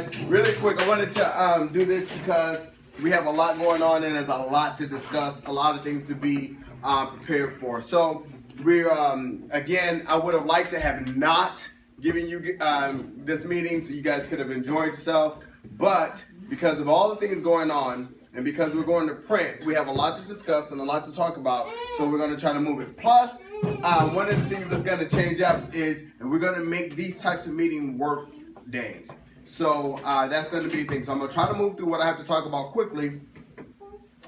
guys. Really quick, I wanted to do this because we have a lot going on and there's a lot to discuss, a lot of things to be prepared for. So we're again, I would have liked to have not given you this meeting so you guys could have enjoyed yourself, but because of all the things going on and because we're going to print, we have a lot to discuss and a lot to talk about. So we're going to try to move it. Plus, one of the things that's going to change up is, and we're going to make these types of meeting work days. So that's going to be the thing. So I'm going to try to move through what I have to talk about quickly.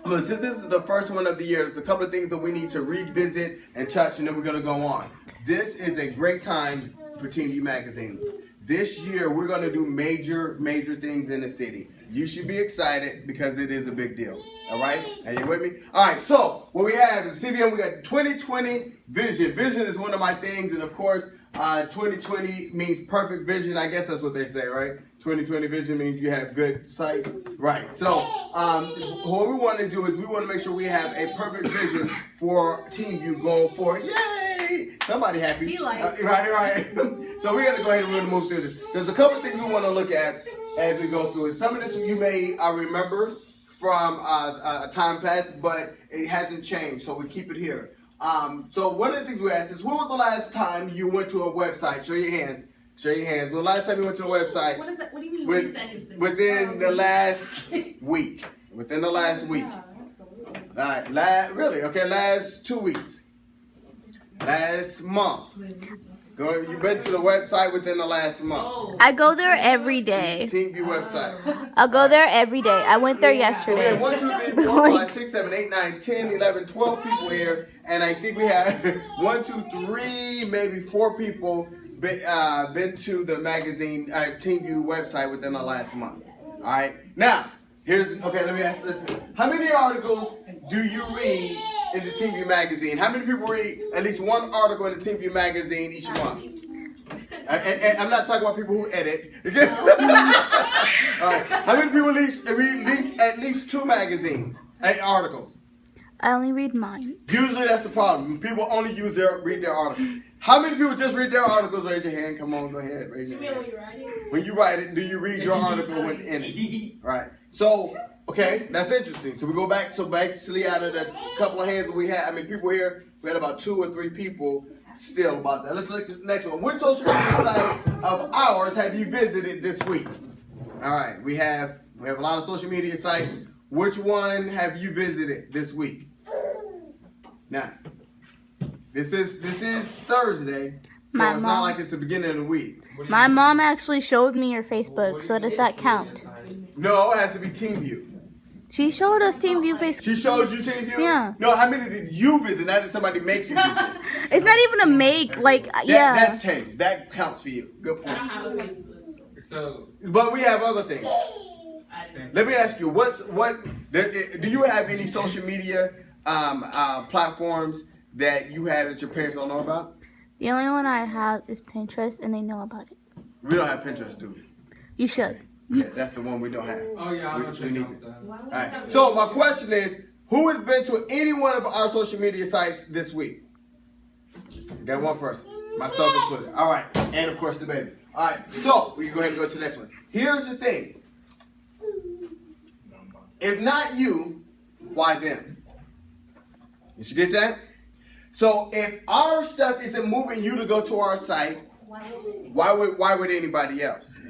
But since this is the first one of the year, there's a couple of things that we need to revisit and touch, and then we're going to go on. This is a great time for TeamView Magazine. This year, we're going to do major things in the city. You should be excited because it is a big deal. All right? Are you with me? All right, so what we have is TVM, we got 2020 vision. Vision is one of my things, and of course, 2020 means perfect vision. I guess that's what they say, right? 2020 vision means you have good sight. Right. So what we want to do is we want to make sure we have a perfect vision for TeamView going forward. Yay! Somebody happy. He likes right. So we're going to go ahead and really move through this. There's a couple things we want to look at as we go through it. Some of this you may remember from a time past, but it hasn't changed, so we keep it here. So one of the things we asked is, when was the last time you went to a website? Show your hands. Show your hands. When the last time you went to a website? What is that? What do you mean? Within the last week. Within the last week. All right. Really? Okay. Last 2 weeks. Last month. You've been to the website within the last month. I go there every day. TeamView website. I'll go there every day. I went there So we yesterday. have 1, 2, 3, 4, 5, 6, 7, 8, 9, 10, 11, 12 people here. And I think we have 1, 2, 3, maybe 4 people been to the magazine, TeamView website within the last month. All right. Now, let me ask this. How many articles do you read in the TeamView magazine? How many people read at least one article in the TeamView magazine each month? And I'm not talking about people who edit. All right. How many people read at least 2 magazines, articles? I only read mine. Usually that's the problem. People only read their articles. How many people just read their articles? Raise your hand. Come on, go ahead. Raise your hand. When you write it, do you read your article when in it? Right. So, okay, that's interesting. So we go back. So basically, out of the couple of hands that we had, people here, we had about 2 or 3 people still about that. Let's look at the next one. Which social media site of ours have you visited this week? All right, we have a lot of social media sites. Which one have you visited this week? Now, this is Thursday, so it's not like it's the beginning of the week. My mom actually showed me your Facebook, so does that count? No, it has to be TeamView. She showed us TeamView Facebook. She showed you TeamView? Yeah. No, how many did you visit? Not did somebody make you visit? It's not even a make, yeah. That's changing. That counts for you. Good point. But we have other things. Let me ask you, do you have any social media platforms that you have that your parents don't know about? The only one I have is Pinterest, and they know about it. We don't have Pinterest, do we? You should. Yeah, that's the one we don't have. Oh yeah, I'm we need it. that. All right. So my question is, who has been to any one of our social media sites this week? Got one person. Myself included. All right. And of course the baby. All right. So we can go ahead and go to the next one. Here's the thing. If not you, why them? Did you get that? So if our stuff isn't moving you to go to our site, why would anybody else?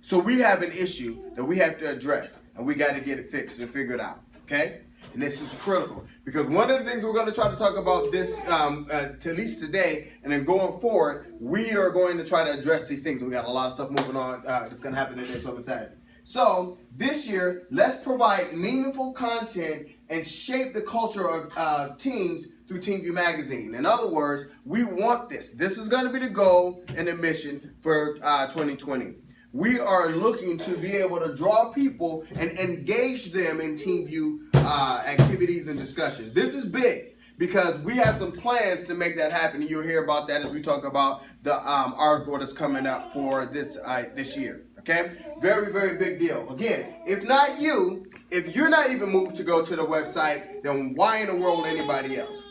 So we have an issue that we have to address, and we got to get it fixed and figured out, okay? And this is critical, because one of the things we're going to try to talk about this, at least today, and then going forward, we are going to try to address these things. We got a lot of stuff moving on that's going to happen today, so I'm excited. So this year, let's provide meaningful content and shape the culture of teens through TeamView Magazine. In other words, we want this. This is going to be the goal and the mission for 2020. We are looking to be able to draw people and engage them in TeamView activities and discussions. This is big because we have some plans to make that happen. You'll hear about that as we talk about the article that's coming up for this year. Okay? Very, very big deal. Again, if not you, if you're not even moved to go to the website, then why in the world anybody else?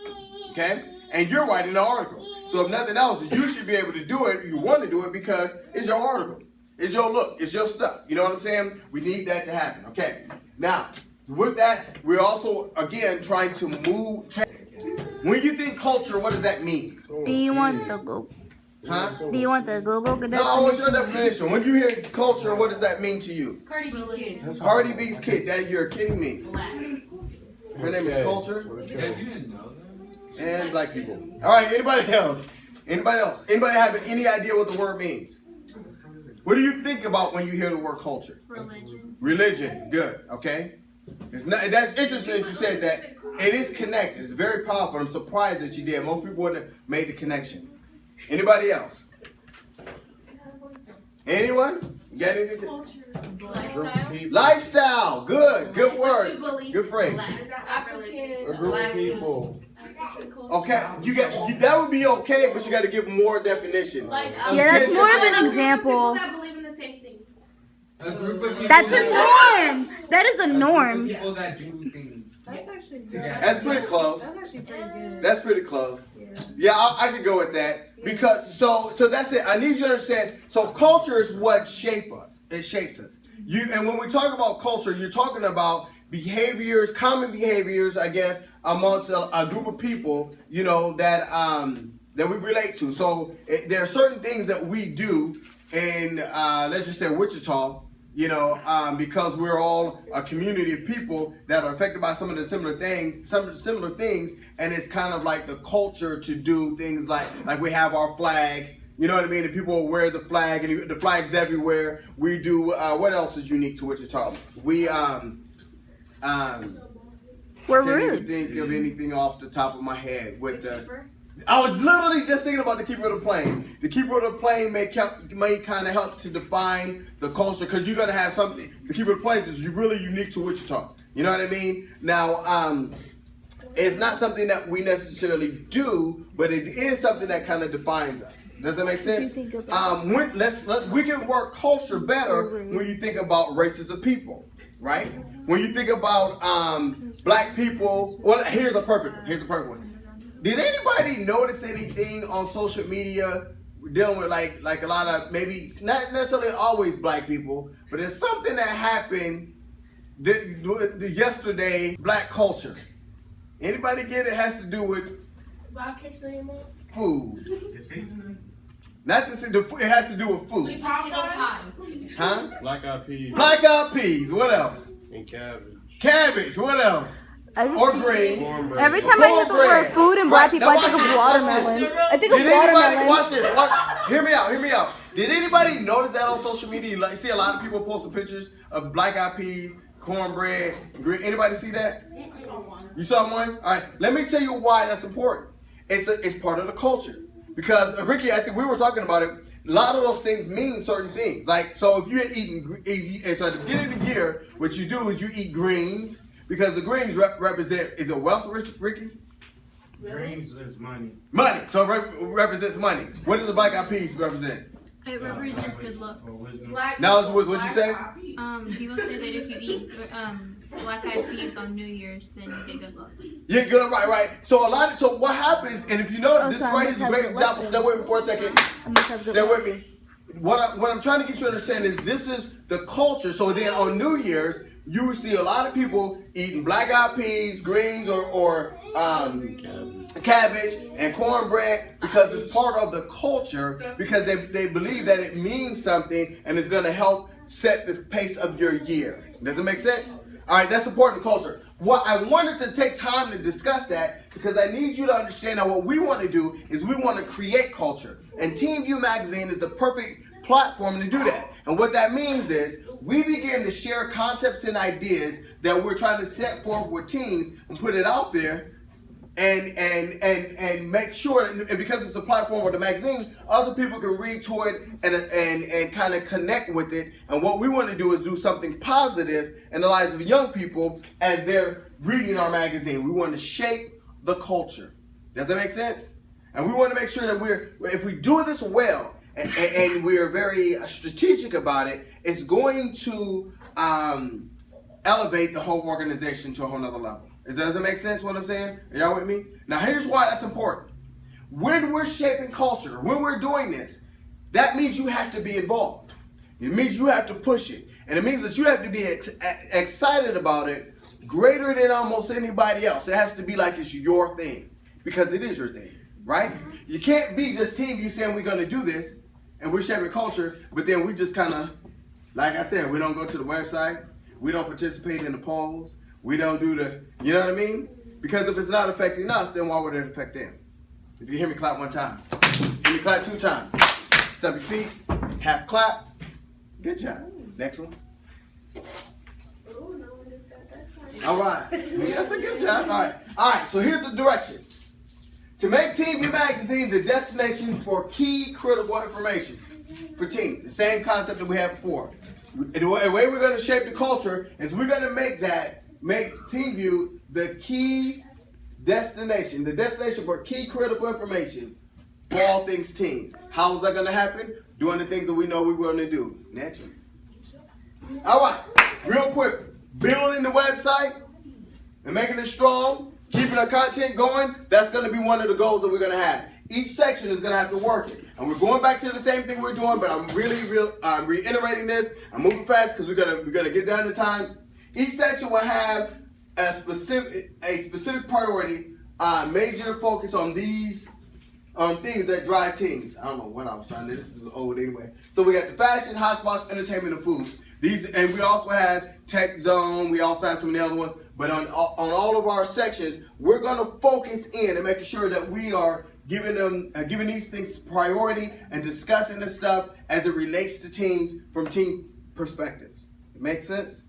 Okay? And you're writing the articles. So if nothing else, you should be able to do it. You want to do it because it's your article. It's your look. It's your stuff. You know what I'm saying? We need that to happen. Okay. Now, with that, we're also, again, trying to move. When you think culture, what does that mean? Do you want the Google? Huh? Do you want the Google definition? No, I want your definition. When you hear culture, what does that mean to you? Cardi B's kid. Cardi B's kid. That you're kidding me. Black. Her name is Culture. Yeah, you didn't know that. And black people. All right. Anybody else? Anybody else? Anybody have any idea what the word means? What do you think about when you hear the word culture? Religion. Religion. Good. Okay. It's not. That's interesting that you said that. It is connected. It's very powerful. I'm surprised that you did. Most people wouldn't have made the connection. Anybody else? Anyone? Got anything? Lifestyle. Lifestyle. Good. Good What word. you believe. Good phrase. Black. African. A group of people. Okay. That would be okay, but you got to give more definition. Like, Yeah, that's can't more just of say- an example. that believe in the same thing. A group of people. That's a norm. That is a norm. People that do things. That's actually good. Together. That's pretty close. That's actually pretty good. That's pretty close. Yeah. Yeah, I could go with that because so that's it. I need you to understand. So culture is what shapes us. It shapes us. And when we talk about culture, you're talking about behaviors, common behaviors, I guess, amongst a group of people, you know, that we relate to. So there are certain things that we do in let's just say Wichita. You know, because we're all a community of people that are affected by some of the similar things, and it's kind of like the culture to do things like we have our flag, you know what I mean? And people wear the flag, and the flag's everywhere. We do, what else is unique to Wichita? We, We're can't even rude. think of anything off the top of my head with the. I was literally just thinking about the keeper of the plane. The keeper of the plane may kind of help to define the culture because you're gonna have something. The keeper of the planes is really unique to Wichita. You know what I mean? Now, it's not something that we necessarily do, but it is something that kind of defines us. Does that make sense? We can work culture better when you think about races of people, right? When you think about black people. Well, here's a perfect one. Did anybody notice anything on social media dealing with like a lot of, maybe not necessarily always black people, but there's something that happened yesterday, black culture? Anybody get it? Has to do with food. Not it has to do with food. Sweet potato pies. Huh? Black eyed peas Black eyed peas. What else? and cabbage. Cabbage. What else? Or greens. Cornbread. Every time I hear the word food and black people, I think of watermelon. I think of Did anybody watermelon. watch this? Hear me out. Did anybody notice that on social media? Like, see a lot of people posting pictures of black eyed peas, cornbread, green. Anybody see that? You saw one? All right. Let me tell you why that's important. It's part of the culture. Because Ricky, I think we were talking about it. A lot of those things mean certain things. Like, so if you're eating, so at the beginning of the year, what you do is you eat greens. Because the greens represent, is it wealth, Ricky? Greens is money. Money. So it represents money. What does the black eyed peas represent? It represents good luck. Now, what you say? People say that if you eat black-eyed peas on New Year's, then you get good luck. Yeah, good, right. So what happens, and if you know, this right here is a great example. Stay with me for a second. Stay with me. What I'm trying to get you to understand is this is the culture. So then on New Year's, you will see a lot of people eating black-eyed peas, greens, or cabbage and cornbread because it's part of the culture because they believe that it means something and it's going to help set the pace of your year. Does it make sense? All right, that's important culture. What I wanted to take time to discuss that because I need you to understand that what we want to do is we want to create culture. And Team View Magazine is the perfect platform to do that. And what that means is we begin to share concepts and ideas that we're trying to set forth with teens and put it out there and make sure, and because it's a platform of the magazine, other people can read to it and kind of connect with it. And what we want to do is do something positive in the lives of young people as they're reading our magazine. We want to shape the culture. Does that make sense? And we want to make sure that if we do this well, and we're very strategic about it, it's going to elevate the whole organization to a whole nother level. Does it make sense what I'm saying? Are y'all with me? Now here's why that's important. When we're shaping culture, when we're doing this, that means you have to be involved. It means you have to push it. And it means that you have to be excited about it greater than almost anybody else. It has to be like it's your thing because it is your thing, right? You can't be just Team View saying we're going to do this and we're shaping culture, but then we just kind of, like I said, we don't go to the website. We don't participate in the polls. We don't do the, you know what I mean? Because if it's not affecting us, then why would it affect them? If you hear me clap one time, hear me clap 2 times. Stomp your feet, half clap. Good job. Next one. All right. That's a good job. All right. All right. So here's the direction. To make Team View Magazine the destination for key critical information for teens. The same concept that we had before. The way we're going to shape the culture is we're going to make Team View the key destination, the destination for key critical information for all things teens. How is that going to happen? Doing the things that we know we're going to do. Naturally. All right. Real quick. Building the website and making it strong, keeping the content going, that's going to be one of the goals that we're going to have. Each section is going to have to work it. And we're going back to the same thing we're doing, but I'm reiterating this. I'm moving fast because we're gonna get down to time. Each section will have a specific priority, major focus on these things that drive teens. I don't know what I was trying to do. This is old anyway. So we got the fashion, hotspots, entertainment, and food. And we also have tech zone. We also have some of the other ones. But on all of our sections, we're going to focus in and making sure that we are giving these things priority and discussing this stuff as it relates to teens from teen perspectives. It makes sense?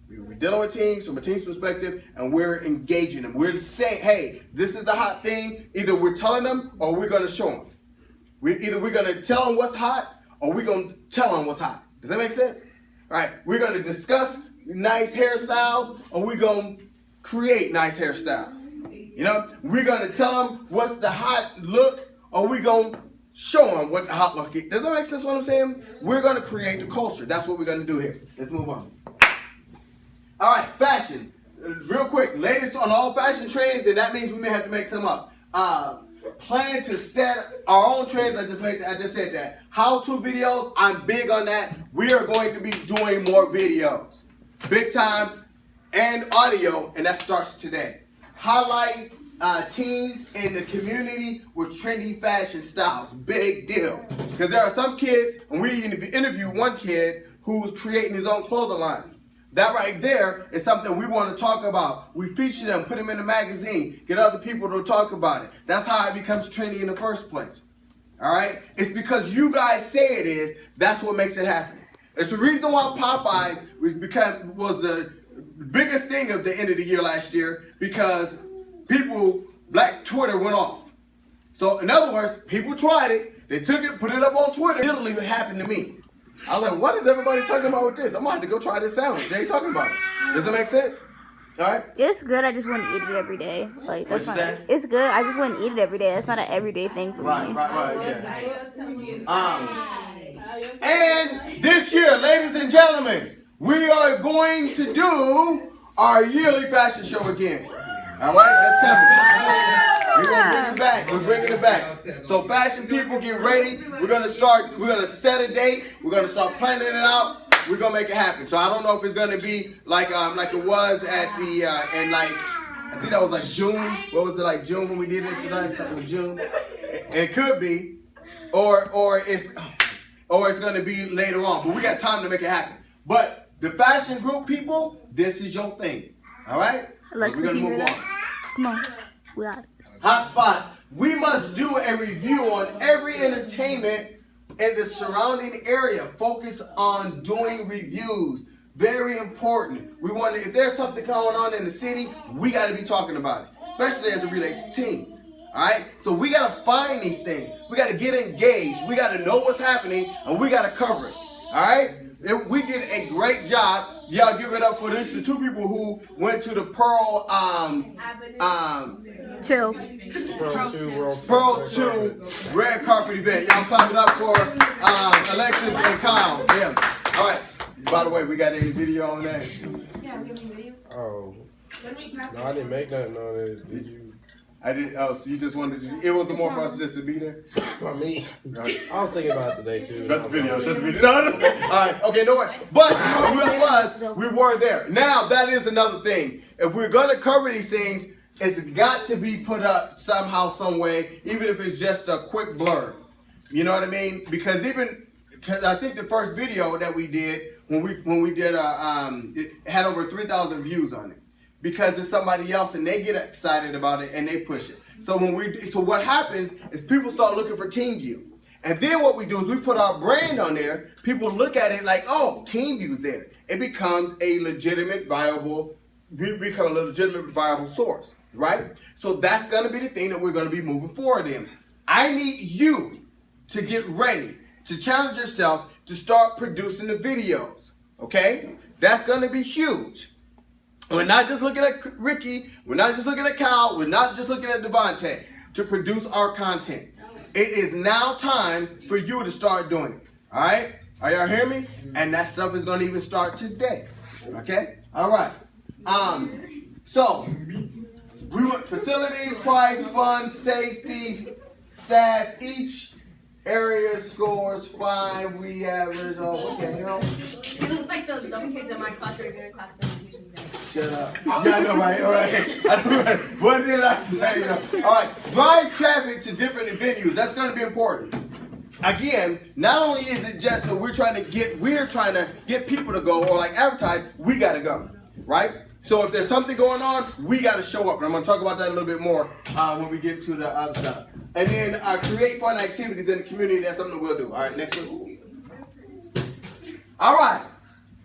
We're dealing with teens from a teen's perspective, and we're engaging them. We're saying, hey, this is the hot thing. Either we're telling them or we're going to show them. We're going to tell them what's hot or we're going to tell them what's hot. Does that make sense? All right, we're going to discuss nice hairstyles or we're going to create nice hairstyles. You know, we're going to tell them what's the hot look or we're going to show them what the hot look is. Does that make sense what I'm saying? We're going to create the culture. That's what we're going to do here. Let's move on. All right, fashion. Real quick, latest on all fashion trends, and that means we may have to make some up. Plan to set our own trends. I just said that. How-to videos, I'm big on that. We are going to be doing more videos. Big time. And audio, and that starts today. Highlight teens in the community with trendy fashion styles. Big deal. Because there are some kids, and we interviewed one kid who was creating his own clothing line. That right there is something we want to talk about. We feature them, put them in a magazine, get other people to talk about it. That's how it becomes trendy in the first place. All right? It's because you guys say it is, that's what makes it happen. It's the reason why Popeyes was the biggest thing of the end of the year last year, because Black Twitter went off. So in other words, people tried it, they took it, put it up on Twitter. It literally happened to me. I was like, what is everybody talking about with this? I'm going to have to go try this sandwich. They ain't talking about it. Does it make sense? All right? It's good. I just wouldn't eat it every day. Like, that's What you not. say? It's good. I just wouldn't eat it every day. It's not an everyday thing for me. Right, yeah. And this year, ladies and gentlemen, we are going to do our yearly fashion show again. All right? That's coming. We're going to bring it back. We're bringing it back. So fashion people, get ready. We're going to set a date. We're going to start planning it out. We're going to make it happen. So I don't know if it's going to be like it was at the, I think that was like June. What was it, like June when we did it? Last time in June. It could be. Or it's going to be later on. But we got time to make it happen. But the fashion group people, this is your thing. All right? Alexis, We're going to you move hear on. that? Come on. We got it. Hotspots. We must do a review on every entertainment in the surrounding area. Focus on doing reviews. Very important. We want to, if there's something going on in the city, we got to be talking about it, especially as it relates to teens. All right? So we got to find these things. We got to get engaged. We got to know what's happening, and we got to cover it. All right? We did a great job. Y'all give it up for this. The 2 people who went to the Pearl 2 red carpet event. Y'all clap it up for Alexis and Kyle. Yeah. All right. By the way, we got any video on that? Oh. No, I didn't make nothing on it. Did you? I did. Oh, so you just wanted to? It wasn't more for us just to be there. For me, Right. I was thinking about it today too. Shut the video. Shut the video. No. All right. Okay. No way. But we were there. Now that is another thing. If we're gonna cover these things, it's got to be put up somehow, some way, even if it's just a quick blurb. You know what I mean? Because I think the first video that we did when we did it had over 3,000 views on it. Because it's somebody else and they get excited about it and they push it. So what happens is people start looking for TeamView. And then what we do is we put our brand on there. People look at it like, oh, TeamView's there. It becomes a legitimate, viable source, right? So that's gonna be the thing that we're gonna be moving forward in. I need you to get ready to challenge yourself to start producing the videos, okay? That's gonna be huge. We're not just looking at Ricky, we're not just looking at Kyle, we're not just looking at Devontae to produce our content. It is now time for you to start doing it. All right? Are y'all hearing me? And that stuff is gonna even start today. Okay? All right. So we want facility, price, fund, safety, staff, each area scores 5, we average, oh, what the hell? He looks like those dumb kids in my class right here in class presentation. Shut up. Yeah, I know, right? All right. What did I say? All right. Drive traffic to different venues. That's going to be important. Again, not only is it just that we're trying to get people to go or like advertise, we got to go, right? So if there's something going on, we got to show up. And I'm going to talk about that a little bit more when we get to the other side. And then create fun activities in the community. That's something we'll do. All right, next one. All right.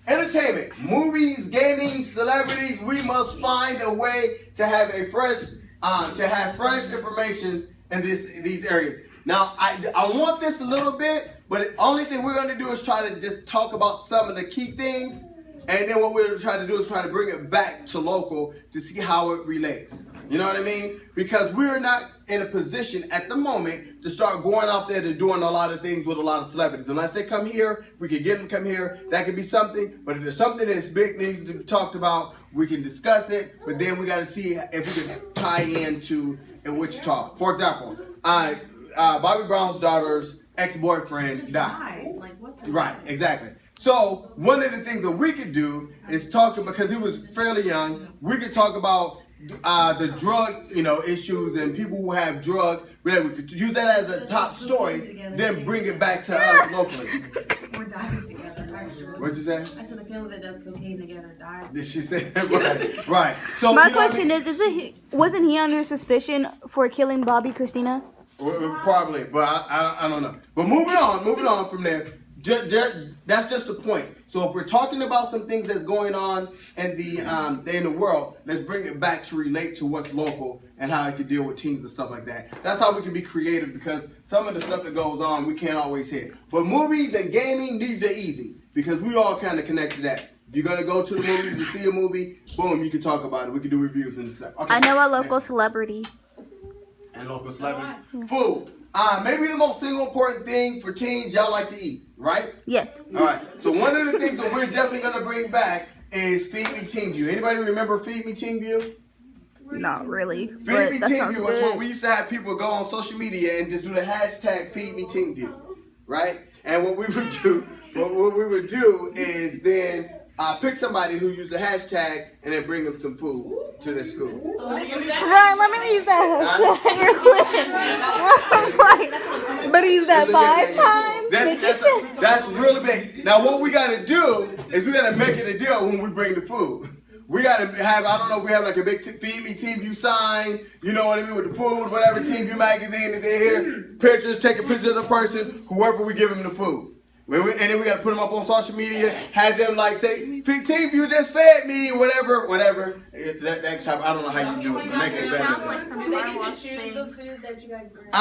Entertainment, movies, gaming, celebrities. We must find a way to have fresh information in these areas. Now, I want this a little bit, but the only thing we're going to do is try to just talk about some of the key things, and then what we're trying to do is try to bring it back to local to see how it relates. You know what I mean? Because we're not in a position at the moment to start going out there to doing a lot of things with a lot of celebrities. Unless they come here, if we can get them to come here, that could be something. But if there's something that's big needs to be talked about, we can discuss it. But then we got to see if we can tie into in Wichita. For example, Bobby Brown's daughter's ex-boyfriend died. Right, exactly. So one of the things that we could do is talk, because he was fairly young, we could talk about the drug, issues and people who have drug. We could use that as a top story, then bring it back to us locally. Or dies together, actually. What'd you say? I said the family that does cocaine together dies. Did she say right? Right. So My question is wasn't he under suspicion for killing Bobby Christina? Probably, but I don't know. But moving on from there. That's just the point. So if we're talking about some things that's going on in the world, let's bring it back to relate to what's local and how it can deal with teens and stuff like that. That's how we can be creative, because some of the stuff that goes on we can't always hit. But movies and gaming, these are easy because we all kind of connect to that. If you're gonna go to the movies to see a movie, boom, you can talk about it. We can do reviews and stuff. Okay. I know a local celebrity. And local celebrities. Food. Maybe the most single important thing for teens, y'all like to eat, right? Yes. All right. So one of the things that we're definitely going to bring back is Feed Me TeamView. Anybody remember Feed Me TeamView? Not really. Feed But Me that sounds TeamView is good. where we used to have people go on social media and just do the hashtag Feed Me TeamView, right? And what we would do is then pick somebody who used the hashtag and then bring them some food to their school. Right, let me use that hashtag real quick. Better use that 5 times. That's really big. Now what we gotta do is we gotta make it a deal when we bring the food. We gotta have, I don't know if we have like a big Feed Me TeamView sign, you know what I mean, with the food, whatever, TeamView magazine is in here, pictures, take a picture of the person, whoever we give them the food. And then we got to put them up on social media, have them like say, TeamView just fed me, whatever. That type, I don't know how you do it. Make it It sounds better. like some Do they car get to wash choose thing. the food that you guys bring?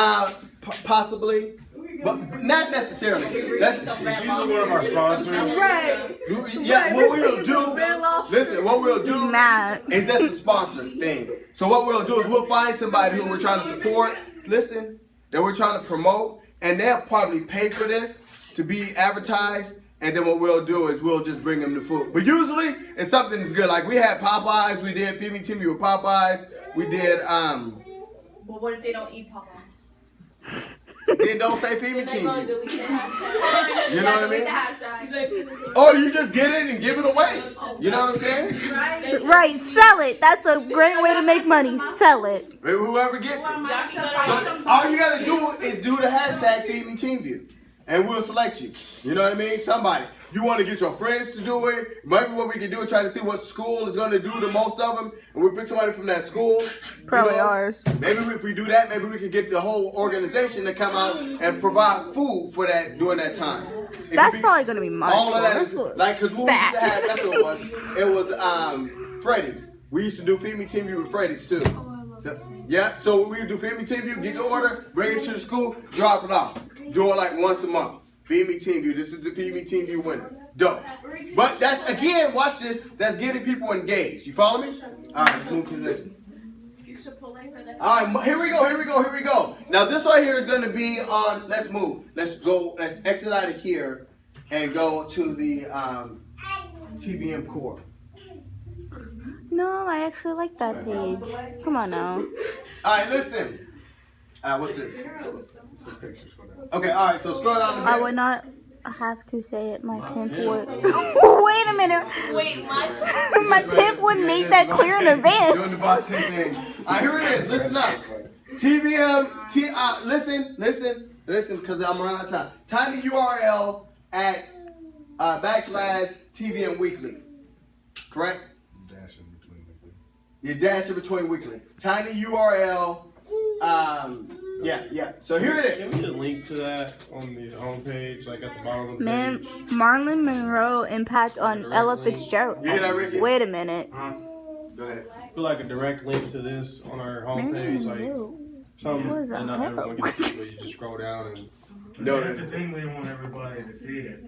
Possibly, but not necessarily. That's She's usually one of our sponsors. Right. yeah. What we'll do, listen. What we'll do Mad. is that's a sponsor thing. So what we'll do is we'll find somebody who we're trying to support. Listen, that we're trying to promote, and they'll probably pay for this to be advertised, and then what we'll do is we'll just bring them the food. But usually it's something that's good. Like we had Popeyes, we did Feed Me TeamView with Popeyes, we did But what if they don't eat Popeyes? Then don't say Feed Me Then they gonna Team. delete the hashtag. You know what I mean? Delete the hashtag. Or you just get it and give it away. You know what I'm saying? Right, sell it. That's a great way to make money. Sell it. Whoever gets it. Y'all can go to So all you gotta do is do the hashtag Feed Me Team View, and we'll select you. You know what I mean? Somebody. You want to get your friends to do it. Maybe what we can do is try to see what school is going to do the most of them, and we pick somebody from that school. Probably you know? ours. Maybe if we do that, maybe we can get the whole organization to come out and provide food for that during that time. It That's could be- probably gonna be my all of that school. is That's what- like, because what we used to fat. have, that's what it was. It was Freddy's. We used to do Feed Me Team View with Freddy's too. So, yeah, so we would do Feed Me Team View, get the order, bring it to the school, drop it off. Do it like once a month. Feed Me Team View. This is the Feed Me Team View winner. Dope. But that's, again, watch this, that's getting people engaged. You follow me? All right, let's move to the next one. All right, here we go. Now this right here is going to be on, let's move. Let's exit out of here and go to the TVM core. No, I actually like that page. Come on now. All right, listen. What's this? Okay, all right, so scroll down a I bit. would not have to say it. My pimp would. Wait a minute. Wait, my My pimp would make that clear in advance. Doing the bartend thing. All right, here it is. Listen up. TVM, listen, because I'm running out of time. Tiny URL at / TVM Weekly. Correct? You dash in between weekly. Tiny URL. Yeah. So here it Can is. we get a link to that on the homepage, like at the bottom of the Man, page? Marlon Monroe impact on Ella Fitzgerald. You hear that, Ricky? Wait a minute. Go ahead. Put like a direct link to this on our homepage, Marilyn like Monroe. something What is that a not hell? everyone can see, but you just scroll down and No, That's the thing, we want everybody to see it.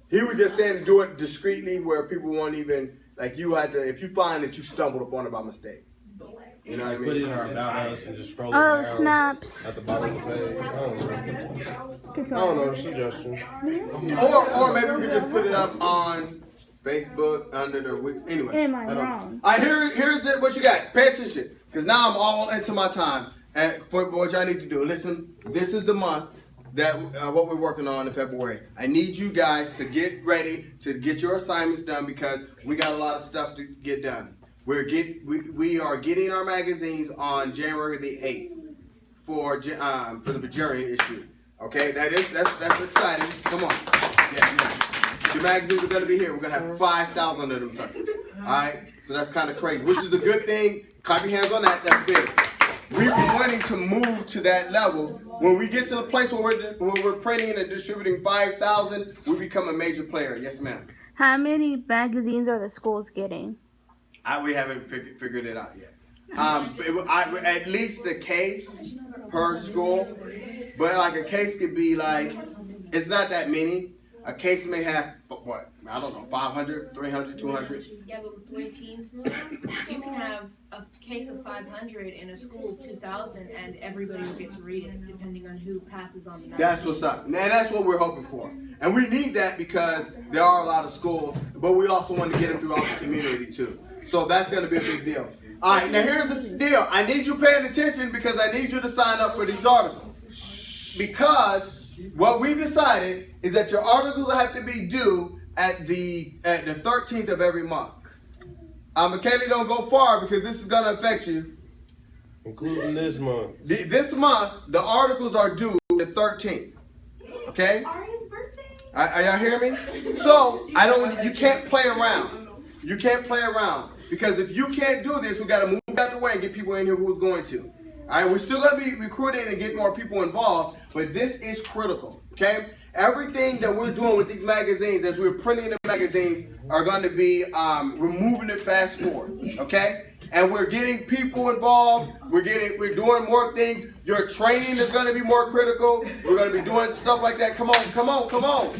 He was just saying to do it discreetly where people won't even, like you had to, if you find that you stumbled upon it by mistake. You know what I put it in mean? our about us and just scroll Oh, it down snaps. at the bottom of the page. I don't know. Good I talk. don't know, suggestion. Or maybe we could just put it up on Facebook under the week. Anyway. Am I don't- wrong? All right, here's it. What you got? Pay attention, because now I'm all into my time. And for what y'all need to do, listen. This is the month that what we're working on in February. I need you guys to get ready to get your assignments done because we got a lot of stuff to get done. We are getting our magazines on January the 8th for the Virginia issue. Okay, that's exciting. Come on. Yeah. The magazines are gonna be here. We're gonna have 5,000 of them suckers. Alright? So that's kind of crazy, which is a good thing. Clap your hands on that, that's big. We're wanting to move to that level. When we get to the place where we're printing and distributing 5,000, we become a major player. Yes, ma'am. How many magazines are the schools getting? We haven't figured it out yet. At least a case per school, but like a case could be like, it's not that many. A case may have, what, I don't know, 500, 300, 200. Yeah, but with the way teens move, you can have a case of 500 in a school of 2,000 and everybody will get to read it depending on who passes on the message. That's what's up. And that's what we're hoping for. And we need that because there are a lot of schools, but we also want to get them throughout the community too. So that's going to be a big deal. All right, now here's the deal. I need you paying attention because I need you to sign up for these articles. Because what we decided is that your articles have to be due at the 13th of every month. McKinley, don't go far because this is going to affect you. Including this month. This month, the articles are due the 13th. Okay? Aria's birthday? Are y'all hearing me? So you can't play around. You can't play around because if you can't do this, we got to move out the way and get people in here who's going to. All right, we're still going to be recruiting and get more people involved, but this is critical. Okay, everything that we're doing with these magazines, as we're printing the magazines, are going to be we're moving it fast forward. Okay, and we're getting people involved. We're doing more things. Your training is going to be more critical. We're going to be doing stuff like that. Come on.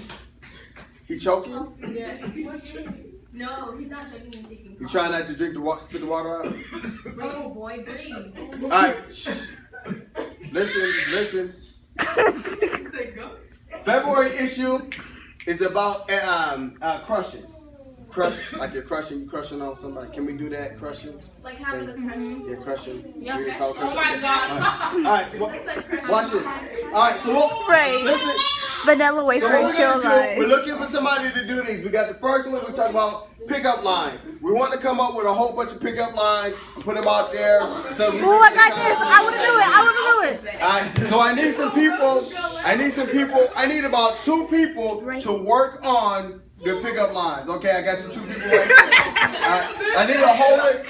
He choking? No, he's not drinking and taking. You trying not to spit the water out? Oh boy, breathe. All right. Shh. Listen. February issue is about crushing Crush, like you're crushing on somebody. Can we do that? Crushing? Like having a crush. Yeah, crushing. Yeah, We okay. call crushing. Oh my God. All right, watch this. All right, so Right. listen. Vanilla So wafer what and we're chill gonna do, guys. we're looking for somebody to do these. We got the first one. We talk about pickup lines. We want to come up with a whole bunch of pickup lines, put them out there. So we Oh, I got this. I want to do it. I want to do it. All right, so I need some people. I need about 2 people to work on the pickup lines. Okay, I got you 2 people right here. I need a whole list.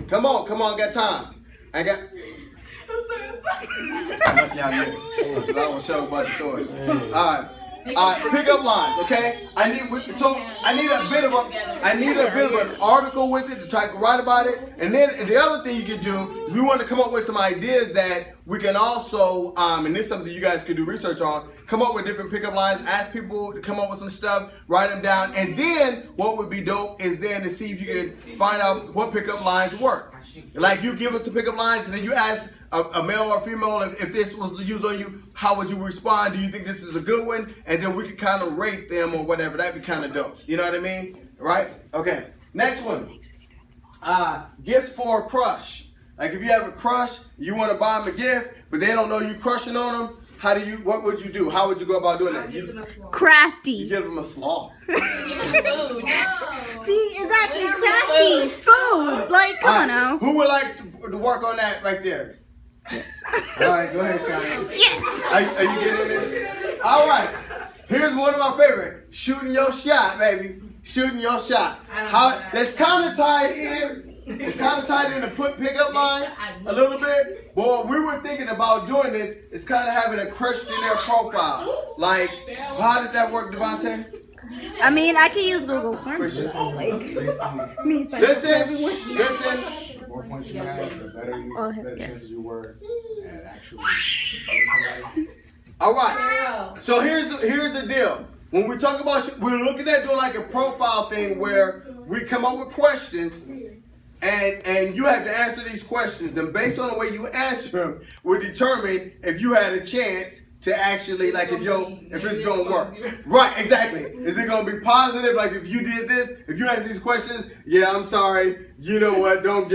Come on, got time. I got. Lucky I missed. 'Cause I was sure about to throw it. All right, pickup lines. Okay, I need a bit of an article with it to try to write about it. And then the other thing you can do is we want to come up with some ideas that we can also, and this is something you guys could do research on. Come up with different pickup lines. Ask people to come up with some stuff. Write them down. And then what would be dope is then to see if you can find out what pickup lines work. Like you give us the pickup lines, and then you ask a male or a female if this was used on you, how would you respond? Do you think this is a good one? And then we could kind of rate them or whatever. That'd be kind of dope. You know what I mean? Right? Okay. Next one. Gifts for a crush. Like if you have a crush, you want to buy them a gift, but they don't know you crushing on them. What would you do? How would you go about doing that? You Crafty. give them a sloth. Food. See, exactly. Crafty. Food. Like, come on now. Who would like to work on that right there? Yes. All right, go ahead, Shania. Yes. Are you getting this? All right. Here's one of my favorite. Shooting your shot, baby. Shooting your shot. That's kind of tied in. It's kind of tied in to pickup lines a little bit. But what we were thinking about doing this is kind of having a questionnaire profile. Like, how did that work, Devontae? I mean, I can use Google For Forms. sure. Listen. Listen. The more points you have, the better Oh, better yeah. chances you were at actually. All right. So here's the deal. When we talk about, we're looking at doing like a profile thing where we come up with questions, and you have to answer these questions. And based on the way you answer them, will determine if you had a chance to actually, like, if it's gonna work. Right, exactly. Is it gonna be positive? Like, if you did this, if you ask these questions, yeah, I'm sorry. You know what? Don't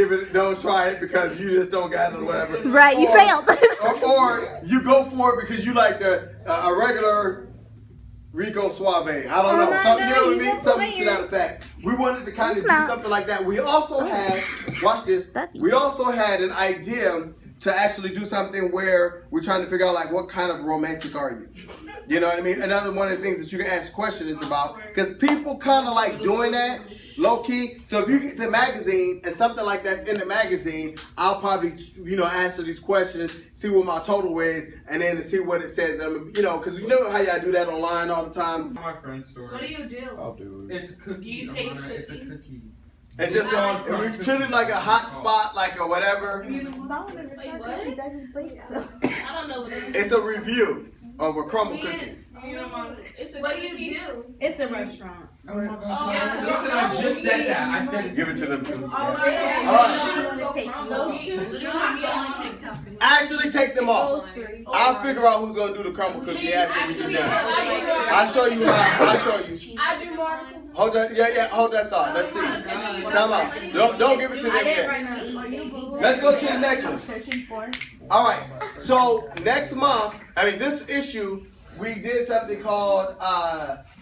try it because you just don't got it or whatever. Right, you failed. or you go for it because you like a regular Rico Suave. I don't know. Something, you know what I mean? Something to that effect. We wanted to kind of do something like that. We also had, watch this, we also had an idea to actually do something where we're trying to figure out, like, what kind of romantic are you? You know what I mean? Another one of the things that you can ask questions about, because people kind of like doing that, low key. So if you get the magazine and something like that's in the magazine, I'll probably, answer these questions, see what my total is, and then to see what it says. Because you know how y'all do that online all the time. My friend's story. What do you do? I'll do it. It's cookie. You taste It's a cookies? cookie. And just we treat it like a hot spot, like a whatever. Wait, what? I don't know what it is. It's a review of a crumble cookie. It's a What do cookie. you do? It's a restaurant. Oh my gosh. Listen, I just said that. I said it's Give it to them too. Oh, yeah. Actually, take them off. I'll figure out who's gonna do the crumble cookie after we get done. I'll show you how. I'll show you. I do more. Hold that. Yeah. Hold that thought. Let's see. Time out. Don't give it to them yet. Let's go to the next one. All right. So next month, this issue, we did something called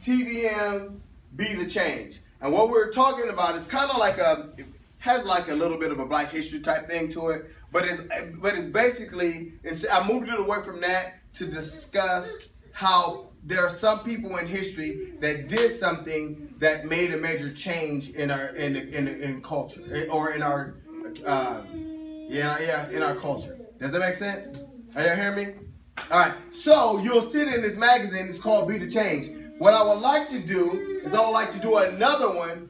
TVM Be the Change, and what we're talking about is kind of like has like a little bit of a Black History type thing to it, but it's basically, I moved it away from that to discuss how there are some people in history that did something that made a major change in our in culture, or in our in our culture. Does that make sense? Are you hearing me? All right. So you'll see it in this magazine. It's called Be the Change. What I would like to do is another one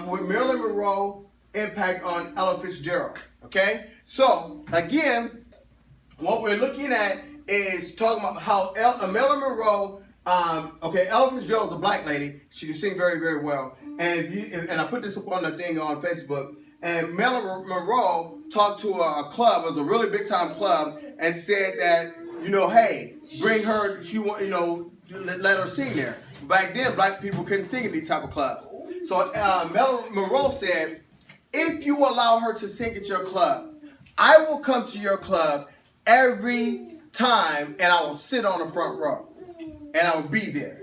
with Marilyn Monroe impact on Ella Fitzgerald. Okay. So again, what we're looking at is talking about how Marilyn Monroe. Ella Fitzgerald's a Black lady. She can sing very, very well. And I put this up on the thing on Facebook. And Marilyn Monroe talked to a club. It was a really big time club, and said that, hey, bring her. She want, let her sing there. back then, black people couldn't sing in these type of clubs. So Marilyn Monroe said, if you allow her to sing at your club, I will come to your club every time and I will sit on the front row and I will be there.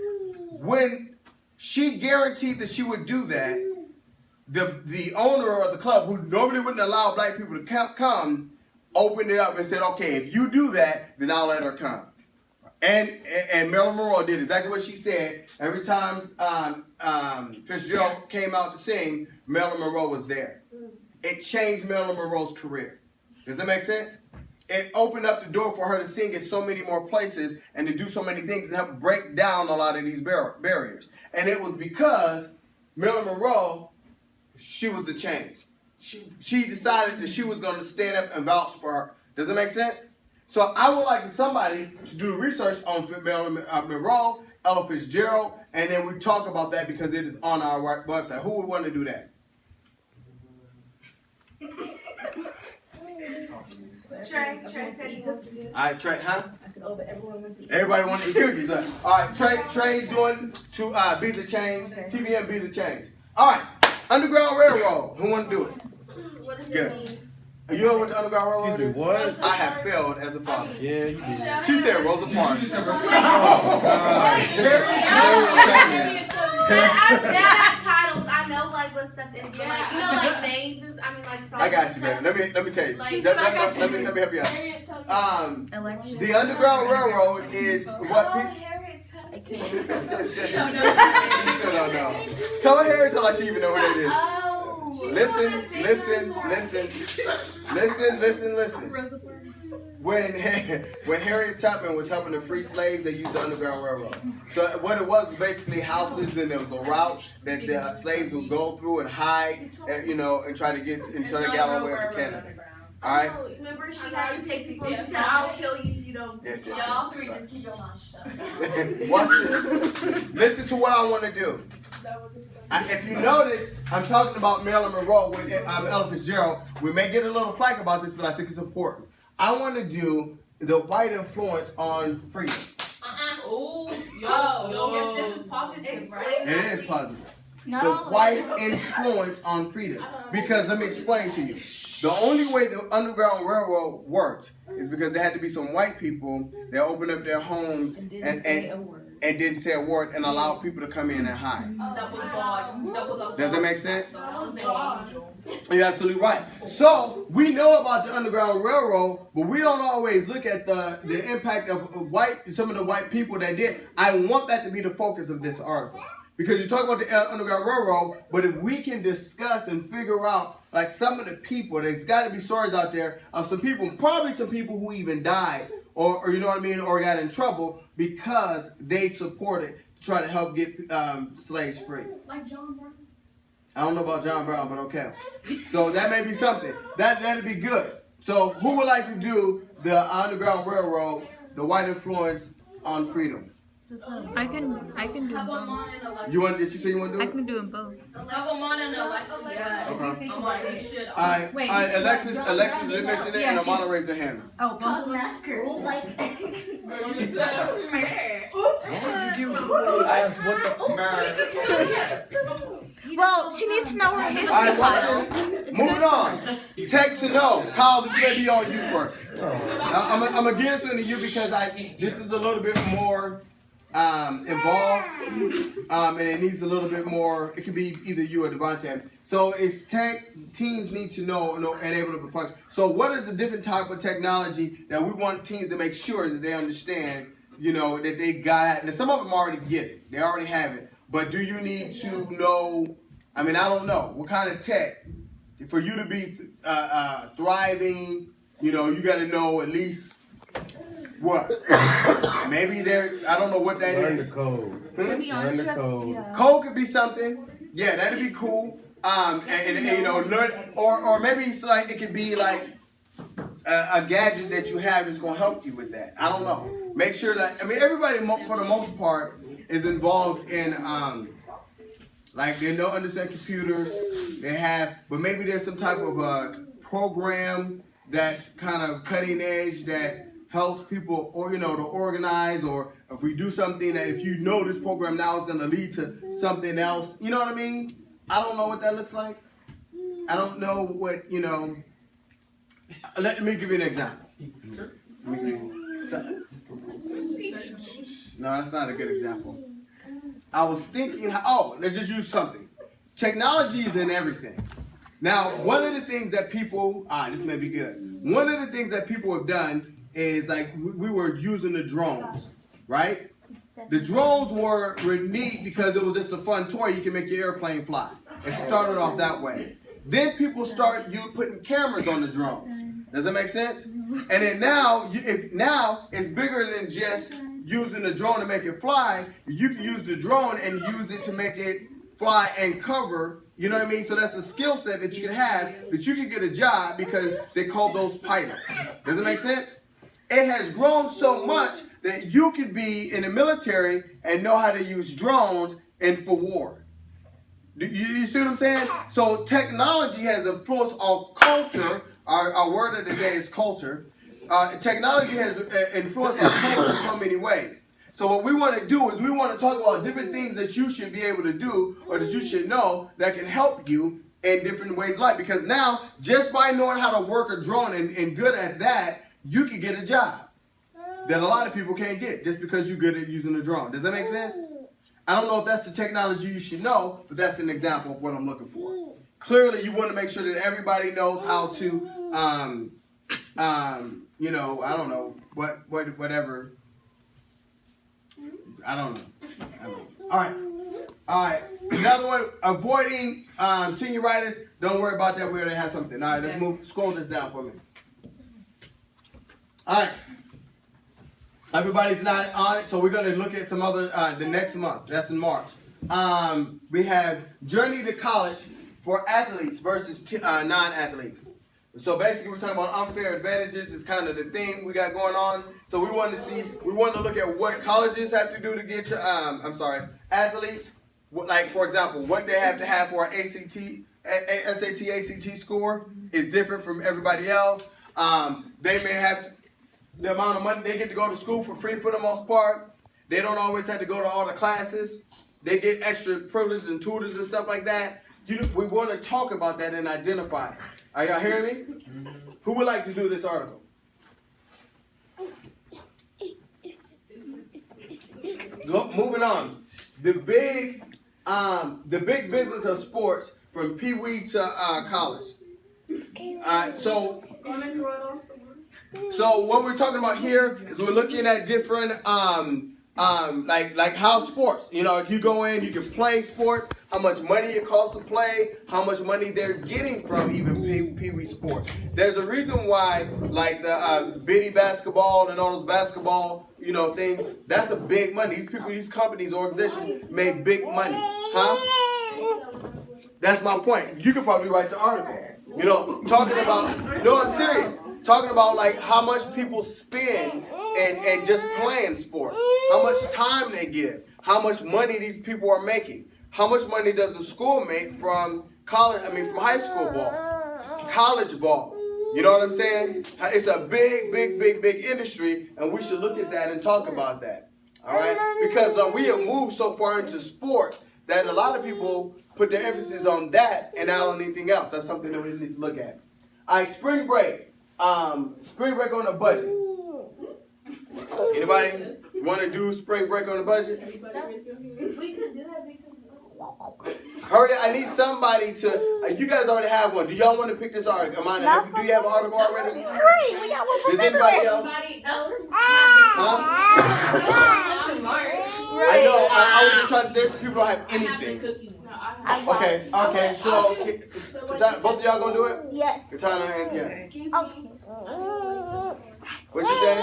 When she guaranteed that she would do that, the owner of the club, who normally wouldn't allow black people to come, opened it up and said, okay, if you do that, then I'll let her come. And Marilyn Monroe did exactly what she said. Every time Fitzgerald came out to sing, Marilyn Monroe was there. It changed Marilyn Monroe's career. Does that make sense? It opened up the door for her to sing in so many more places and to do so many things and help break down a lot of these barriers. And it was because Marilyn Monroe, she was the change. She decided that she was going to stand up and vouch for her. Does that make sense? So I would like somebody to do research on Marilyn Monroe, Ella Fitzgerald, and then we talk about that because it is on our website. Who would want to do that? Trey said he wants to do this. All right, Trey, huh? I said, oh, but everyone wants to eat. Everybody wants to eat cookies, huh? All right, Trey's doing to Be the Change. TVM Be the Change. All right, Underground Railroad. Who want to do it? What does Good. it mean? You know what the Underground Railroad is? What? I have failed as a father. Yeah, you did. She said Rosa Parks. That titles, I know like what stuff is, but like, you know, like names is, I mean like songs. I got you, man. Let me tell you. Let me help you out. The Underground Railroad is what people. She still don't know. Tell Harriet like she even know what it is. Listen. When Harriet Tubman was helping to free slaves, they used the Underground Railroad. So what it was basically houses, and there was a route that the slaves would go through and hide, and try to get into the Galloway to Canada. All right. Oh, remember she had to take people. She said, "I'll kill you if you don't." Yes. Y'all three just keep your mouth shut. Watch this. Listen to what I want to do. If you notice, I'm talking about Marilyn Monroe with Ella Fitzgerald. We may get a little flack about this, but I think it's important. I want to do the white influence on freedom. If this is positive, right? It is positive. Not The all of it. white influence on freedom. Because let me explain to you. The only way the Underground Railroad worked is because there had to be some white people that opened up their homes and didn't say a word and allowed people to come in and hide. That was God. That was a Does that make sense? That was an angel. You're absolutely right. So we know about the Underground Railroad, but we don't always look at the impact of some of the white people that did. I want that to be the focus of this article. Because you talk about the Underground Railroad, but if we can discuss and figure out like some of the people, there's got to be stories out there of some people, probably some people who even died or you know what I mean, or got in trouble because they supported to try to help get slaves free. Like John Brown. I don't know about John Brown, but okay. So that may be something. That'd be good. So who would like to do the Underground Railroad, the white influence on freedom? I can do both. Did you say you want to do I it? can do them both. Have Amana and Alexis. Okay. Amana should. All right, Alexis, did mention it, and Amana raised her hand. Oh, cause masker. Like. Well, she needs to know her history. All right, watch this. Moving on. Text to know. Kyle, this may be on you first. I'm gonna get this into you because this is a little bit more involved, and it needs a little bit more. It could be either you or Devontae. So it's teens need to know and able to function. So what is the different type of technology that we want teens to make sure that they understand? That they got. Now some of them already get it. They already have it. But do you need to know? I mean, I don't know what kind of tech for you to be thriving. You got to know at least. What? Maybe I don't know what that Learn is. the code. Learn the code. Code could be something. Yeah, that'd be cool. And learn, or maybe it's like it could be like a gadget that you have that's gonna help you with that. I don't know. Make sure that everybody for the most part is involved in like they know understand computers. They have, but maybe there's some type of program that's kind of cutting edge that helps people, or to organize, or if we do something that if you know this program now is going to lead to something else, you know what I mean? I don't know what that looks like. I don't know what Let me give you an example. No, that's not a good example. I was thinking, let's just use something. Technology is in everything. Now, one of the things that people, this may be good. One of the things that people have done is like we were using the drones, right? The drones were neat because it was just a fun toy. You can make your airplane fly. It started off that way. Then people start putting cameras on the drones. Does that make sense? And then now it's bigger than just using the drone to make it fly. You can use the drone and use it to make it fly and cover. You know what I mean? So that's a skill set that you can have, that you can get a job because they call those pilots. Does it make sense? It has grown so much that you could be in the military and know how to use drones and for war. You see what I'm saying? So technology has influenced our culture. Our word of the day is culture. Technology has influenced our culture in so many ways. So what we want to do is we want to talk about different things that you should be able to do or that you should know that can help you in different ways of life. Because now, just by knowing how to work a drone and good at that, you can get a job that a lot of people can't get just because you're good at using a drone. Does that make sense? I don't know if that's the technology you should know, but that's an example of what I'm looking for. Clearly, you want to make sure that everybody knows how to, I don't know, whatever. I don't know. All right. Another one, avoiding senioritis. Don't worry about that. We already have something. All right, let's scroll this down for me. All right. Everybody's not on it, so we're going to look at some other, the next month. That's in March. We have Journey to College for athletes versus non-athletes. So basically, we're talking about unfair advantages. Is kind of the theme we got going on. So we want to look at what colleges have to do to get to, athletes. Like, for example, what they have to have for an SAT, ACT score is different from everybody else. They may have the amount of money they get to go to school for free for the most part. They don't always have to go to all the classes. They get extra privileges and tutors and stuff like that. We want to talk about that and identify it. Are y'all hearing me? Who would like to do this article? Moving on. The big business of sports from Pee Wee to college. So what we're talking about here is we're looking at different like how sports. You go in, you can play sports, how much money it costs to play, how much money they're getting from even Pee Wee sports. There's a reason why, like the bitty basketball and all those basketball, things, that's a big money. These people, these companies, organizations make big money. That's my point. You could probably write the article. Talking about, no, I'm serious. Talking about like how much people spend and just playing sports, how much time they give, how much money these people are making, how much money does the school make from from high school ball, college ball. You know what I'm saying? It's a big industry, and we should look at that and talk about that. All right, because we have moved so far into sports that a lot of people put their emphasis on that and not on anything else. That's something that we need to look at. All right, spring break. Spring break on a budget. Anybody want to do spring break on a budget? We could do that. Hurry! I need somebody to. You guys already have one. Do y'all want to pick this article? Do you have an article already? Great, we got one from Does anybody else? I know. I was just trying to. There's people don't have anything. Okay. So, both of y'all gonna do it? Yes. Katana and Okay. What you saying?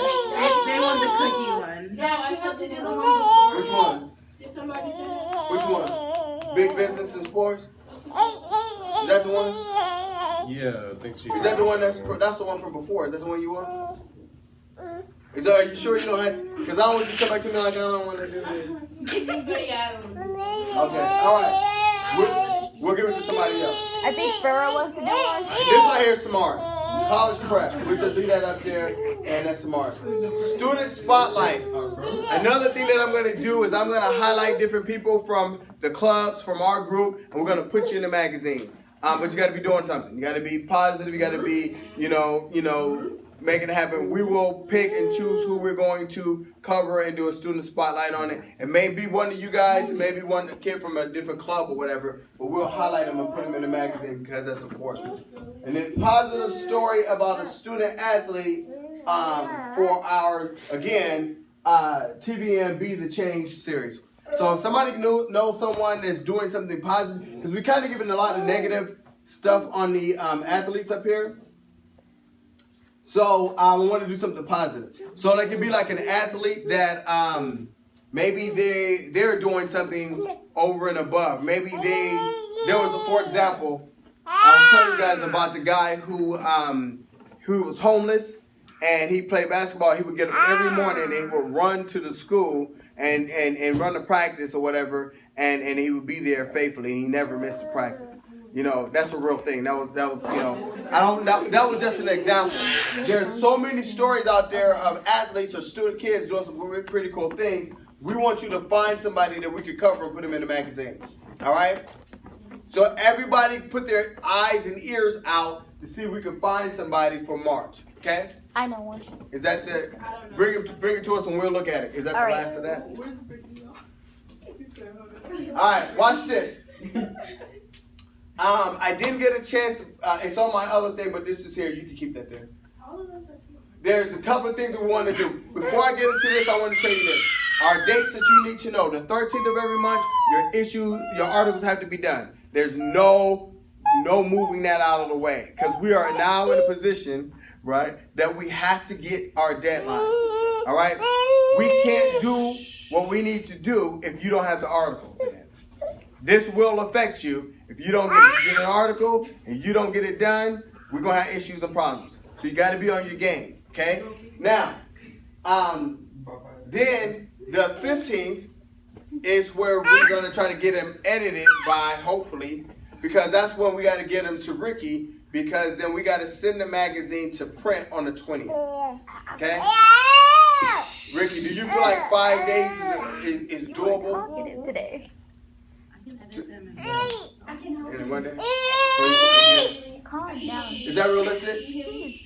They want the cookie one. Yeah, she wants to do the one Which one? Did somebody say? Which one? Big business and sports? Is that the one? Yeah, I think she. Is that the one that's the one from before? Is that the one you want? Are you sure you don't have? Because I don't want you to come back to me like I don't want to do this. Okay, all right. We'll give it to somebody else. I think Farrah wants to do one. This right here is smart. College prep. We just leave that up there, and that's smart. Student spotlight. Another thing that I'm going to do is I'm going to highlight different people from the clubs, from our group, and we're going to put you in the magazine. But you got to be doing something. You got to be positive. You got to be, making it happen. We will pick and choose who we're going to cover and do a student spotlight on it. It may be one of you guys, it may be one kid from a different club or whatever, but we'll highlight them and put them in the magazine because that's important. And then positive story about a student athlete for our, again, TVM Be the Change series. So if somebody knows someone that's doing something positive, because we kind of giving a lot of negative stuff on the athletes up here. So I want to do something positive. So they could be like an athlete that maybe they're doing something over and above. Maybe there was for example, I was telling you guys about the guy who was homeless and he played basketball. He would get up every morning and he would run to the school and run the practice or whatever, and he would be there faithfully. He never missed a practice. That's a real thing. That was that was just an example. There's so many stories out there of athletes or student kids doing some pretty cool things. We want you to find somebody that we can cover and put them in the magazine. All right? So everybody put their eyes and ears out to see if we can find somebody for March. Okay? I know one. Is that the bring it to us and we'll look at it. Is that the last of that? All right, watch this. I didn't get a chance. It's on my other thing, but this is here. You can keep that there. There's a couple of things we want to do. Before I get into this, I want to tell you this. Our dates that you need to know. The 13th of every month, your articles have to be done. There's no moving that out of the way. Because we are now in a position, right, that we have to get our deadline. All right? We can't do what we need to do if you don't have the articles in. This will affect you. If you don't get an article and you don't get it done, we're going to have issues and problems. So you got to be on your game, okay? Now, then the 15th is where we're going to try to get them edited by, hopefully, because that's when we got to get them to Ricky, because then we got to send the magazine to print on the 20th, okay? Ricky, do you feel like 5 days is doable? Talkative today. In 1 day? So Calm down. is that realistic?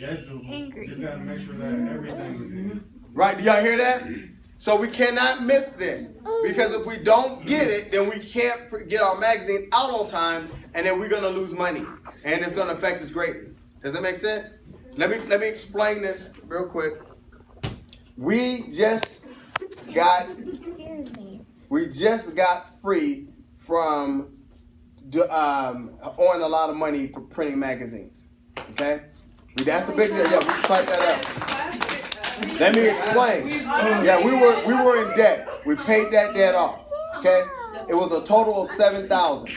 That's doable. Angry. Just gotta make sure that everything is in. Right, do y'all hear that? So we cannot miss this, because if we don't get it, then we can't get our magazine out on time, and then we're gonna lose money, and it's gonna affect us greatly. Does that make sense? Let me explain this real quick. We just got free from owing a lot of money for printing magazines. Okay, that's a big deal. Yeah, we can type that up. Let me explain. Yeah, we were in debt. We paid that debt off. Okay, it was a total of $7,000.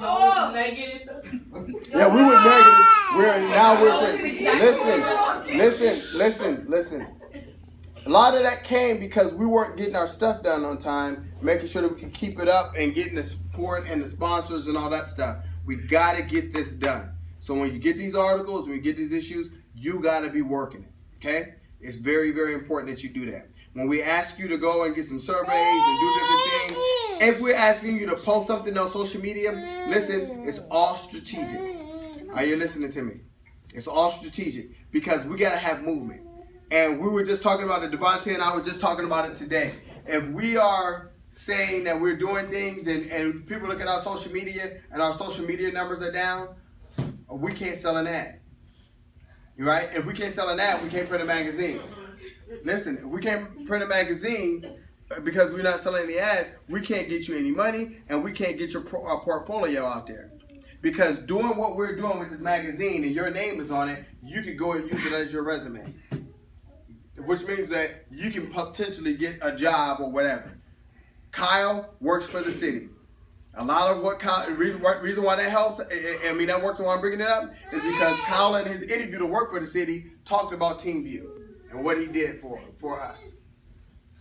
Oh, negative. Yeah, we were negative. We're free. Listen. A lot of that came because we weren't getting our stuff done on time, making sure that we could keep it up and getting the support and the sponsors and all that stuff. We got to get this done. So when you get these articles, when you get these issues, you got to be working it, okay? It's very, very important that you do that. When we ask you to go and get some surveys and do different things, if we're asking you to post something on social media, listen, it's all strategic. Are you listening to me? It's all strategic because we got to have movement. And we were just talking about it, Devontae and I were just talking about it today. If we are saying that we're doing things and people look at our social media and our social media numbers are down, we can't sell an ad. Right? If we can't sell an ad, we can't print a magazine. Listen, if we can't print a magazine because we're not selling any ads, we can't get you any money and we can't get your portfolio out there. Because doing what we're doing with this magazine and your name is on it, you could go and use it as your resume. Which means that you can potentially get a job or whatever. Kyle works for the city. A lot of what Kyle, reason why that helps, that works and why I'm bringing it up, is because Kyle in his interview to work for the city talked about TeamView and what he did for us.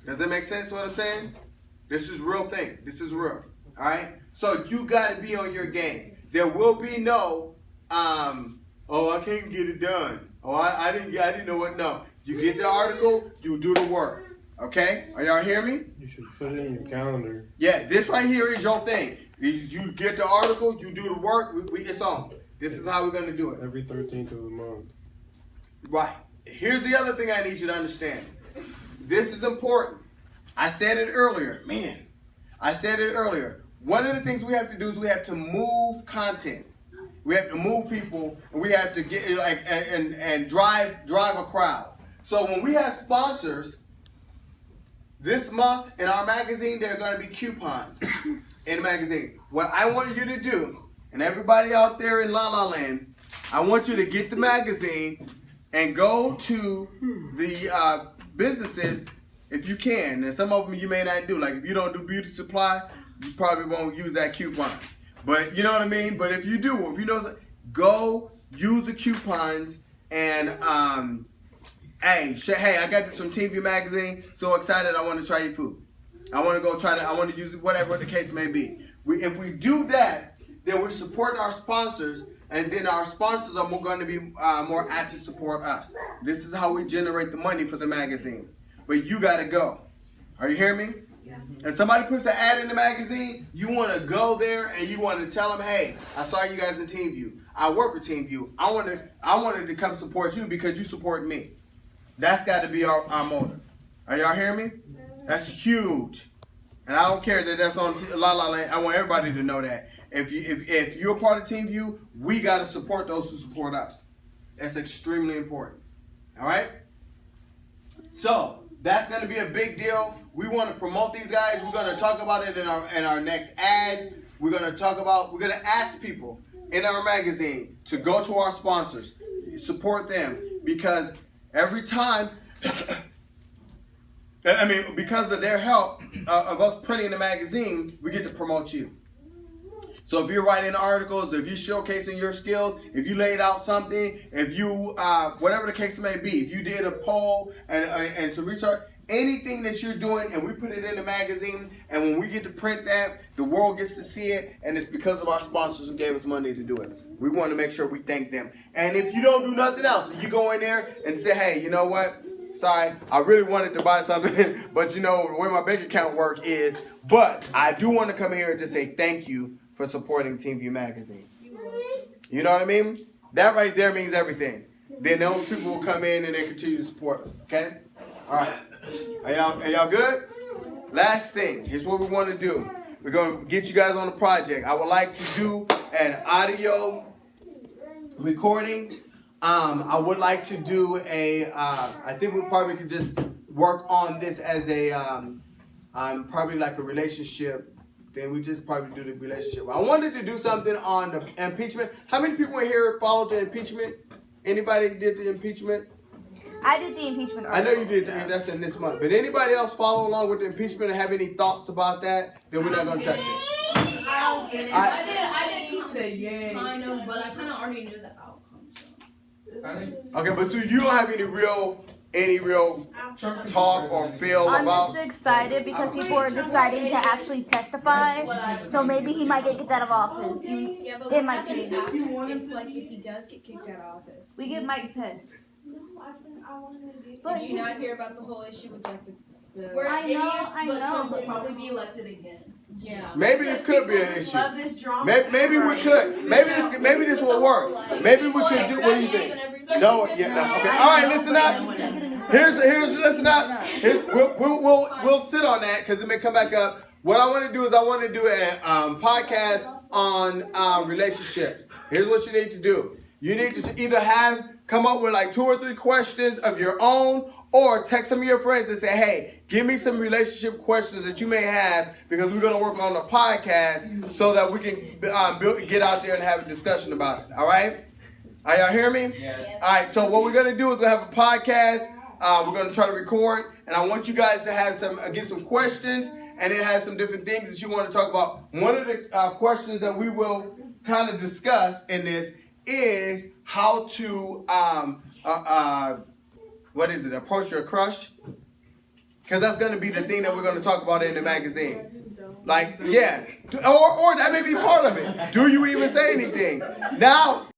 Does that make sense what I'm saying? This is real thing. This is real. All right? So you got to be on your game. There will be no Oh, I can't get it done. Oh, I didn't know what. No, you get the article, you do the work. Okay? Are y'all hear me? You should put it in your calendar. Yeah, this right here is your thing. You get the article, you do the work. It's on. This is how we're gonna do it. Every 13th of the month. Right. Here's the other thing I need you to understand. This is important. I said it earlier. Man, I said it earlier. One of the things we have to do is we have to move content. We have to move people, and we have to get and drive a crowd. So when we have sponsors, this month in our magazine, there are going to be coupons in the magazine. What I want you to do, and everybody out there in La La Land, I want you to get the magazine and go to the businesses if you can. And some of them you may not do. Like if you don't do beauty supply, you probably won't use that coupon. But you know what I mean? But if you do, if you know, go use the coupons and hey, I got this from TV Magazine. So excited, I want to try your food. I want to go try to, I want to use it, whatever the case may be. If we do that, then we're supporting our sponsors, and then our sponsors are going to be more apt to support us. This is how we generate the money for the magazine. But you got to go. Are you hearing me? Yeah. If somebody puts an ad in the magazine, you want to go there and you want to tell them, hey, I saw you guys in TeamView. I work with TeamView. I wanted to come support you because you support me. That's got to be our motive. Are y'all hearing me? That's huge. And I don't care that that's on La La Land. I want everybody to know that. If you're part of TeamView, we got to support those who support us. That's extremely important. All right? So that's going to be a big deal. We want to promote these guys. We're going to talk about it in our next ad. We're going to ask people in our magazine to go to our sponsors, support them, because every time, because of their help of us printing the magazine, we get to promote you. So if you're writing articles, if you're showcasing your skills, if you laid out something, if you, whatever the case may be, if you did a poll and some research, anything that you're doing, and we put it in the magazine, and when we get to print that, the world gets to see it, and it's because of our sponsors who gave us money to do it. We want to make sure we thank them. And if you don't do nothing else, you go in there and say, hey, you know what? Sorry, I really wanted to buy something, but you know, the way my bank account work is, but I do want to come here and just say thank you for supporting TeamView Magazine. You know what I mean? That right there means everything. Then those people will come in and they continue to support us, okay? All right. Are y'all good? Last thing, here's what we want to do. We're going to get you guys on a project. I would like to do an audio recording. I would like to do I think we probably could just work on this as probably like a relationship. Then we just probably do the relationship. I wanted to do something on the impeachment. How many people in here followed the impeachment? Anybody did the impeachment? I did the impeachment I know article. you did. That's in this month. But anybody else follow along with the impeachment and have any thoughts about that? Then we're not going to touch it. I don't get it. I didn't Say yay. Kind of, but I kind of already knew the outcome. So. Okay, but so you don't have any real talk or feel I'm about? just excited because people are deciding to actually testify. So maybe he might get kicked out of office. Yeah, but It might be. it's like if he does get kicked out of office. We get Mike Pence. Did you not hear about the whole issue with like the We're I know, idiots, I but know. Trump will probably be elected again. yeah. Maybe this could be an issue. Love this drama. Maybe we could. Maybe this will work. Maybe we could do. What do you think? No, yeah, no. Okay. All right, listen up. Here's listen up. We'll sit on that because it may come back up. What I want to do is I want to do a podcast on relationships. Here's what you need to do. You need to either come up with like 2 or 3 questions of your own, or text some of your friends and say, hey, give me some relationship questions that you may have, because we're going to work on the podcast so that we can get out there and have a discussion about it. All right? Are y'all hearing me? Yes. All right, so what we're going to do is we're going to have a podcast. We're going to try to record, and I want you guys to have get some questions, and it has some different things that you want to talk about. One of the questions that we will kind of discuss in this is how to approach your crush, because that's going to be the thing that we're going to talk about in the magazine. Like, yeah, or that may be part of it. Do you even say anything? Now